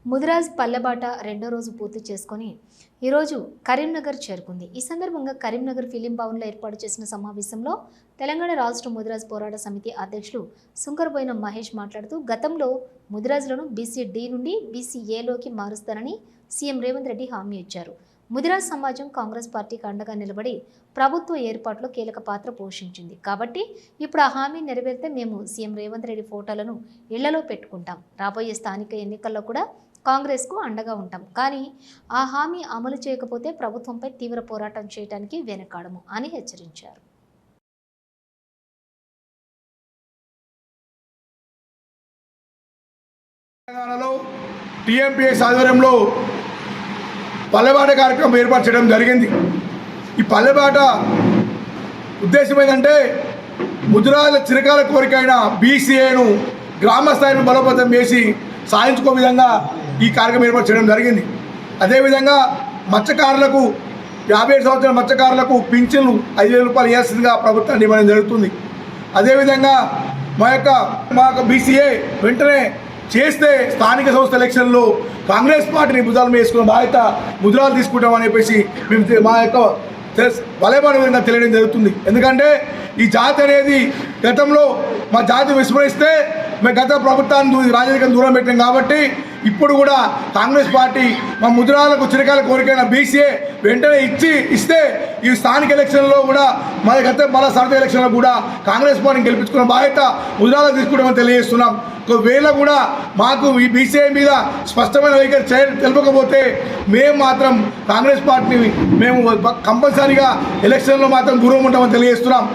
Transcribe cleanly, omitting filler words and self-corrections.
ముదిరాజ్ పల్లెబాట రెండో రోజు పూర్తి చేసుకొని ఈరోజు కరీంనగర్ చేరుకుంది. ఈ సందర్భంగా కరీంనగర్ ఫిలిం భవన్లో ఏర్పాటు చేసిన సమావేశంలో తెలంగాణ రాష్ట్ర ముదిరాజ్ పోరాట సమితి అధ్యక్షులు సుంకరబోయిన మహేష్ మాట్లాడుతూ గతంలో ముదిరాజ్లను బీసీ డి నుండి బీసీ ఏలోకి మారుస్తారని సీఎం రేవంత్ రెడ్డి హామీ ఇచ్చారు. ముదిరాజ్ సమాజం కాంగ్రెస్ పార్టీకి అండగా నిలబడి ప్రభుత్వ ఏర్పాట్లో కీలక పాత్ర పోషించింది. కాబట్టి ఇప్పుడు ఆ హామీ నెరవేరితే మేము సీఎం రేవంత్ రెడ్డి ఫోటోలను ఇళ్లలో పెట్టుకుంటాం. రాబోయే స్థానిక ఎన్నికల్లో కూడా కాంగ్రెస్కు అండగా ఉంటాం. కానీ ఆ హామీ అమలు చేయకపోతే ప్రభుత్వంపై తీవ్ర పోరాటం చేయడానికి వెనకాడము అని హెచ్చరించారు. తెలంగాణలో టీఎంపీఎస్ ఆధ్వర్యంలో పల్లెబాట కార్యక్రమం ఏర్పాటు చేయడం జరిగింది. ఈ పల్లెబాట ఉద్దేశం ఏంటంటే ముదిరాజుల చిరకాల కోరికైన బీసీఏను గ్రామ స్థాయిని బలోపేతం చేసి సాధించుకో విధంగా ఈ కార్యక్రమం ఏర్పాటు చేయడం జరిగింది. అదేవిధంగా మత్స్యకారులకు 57 సంవత్సరాల మత్స్యకారులకు పింఛన్లు 5,000 రూపాయలు ఇవ్వాల్సిందిగా ప్రభుత్వం ఇవ్వడం జరుగుతుంది. అదేవిధంగా మా యొక్క బీసీఏ వెంటనే చేస్తే స్థానిక సంస్థ ఎలక్షన్లో కాంగ్రెస్ పార్టీని భుజాల మీద వేసుకున్న బాధ్యత ముద్రాలు తీసుకుంటామని చెప్పేసి మేము మా యొక్క వలయబాటు విధంగా తెలియడం జరుగుతుంది. ఎందుకంటే ఈ జాతి అనేది గతంలో మా జాతి విస్మరిస్తే మేము గత ప్రభుత్వాన్ని రాజకీయం దూరం పెట్టాం. కాబట్టి ఇప్పుడు కూడా కాంగ్రెస్ పార్టీ మా ముద్రాలకు చిరకాల కోరికైన బీసీఏ వెంటనే ఇస్తే ఈ స్థానిక ఎలక్షన్లో కూడా మళ్ళీ సరదా ఎలక్షన్లో కూడా కాంగ్రెస్ పార్టీని గెలిపించుకున్న బాధ్యత ముద్రాలకు తీసుకుంటామని తెలియజేస్తున్నాం. ఒకవేళ కూడా మాకు ఈ బీసీఐ మీద స్పష్టమైన వైఖరి తెలపకపోతే మేము మాత్రం కాంగ్రెస్ పార్టీని మేము కంపల్సరీగా ఎలక్షన్లో మాత్రం దూరం ఉంటామని తెలియజేస్తున్నాం.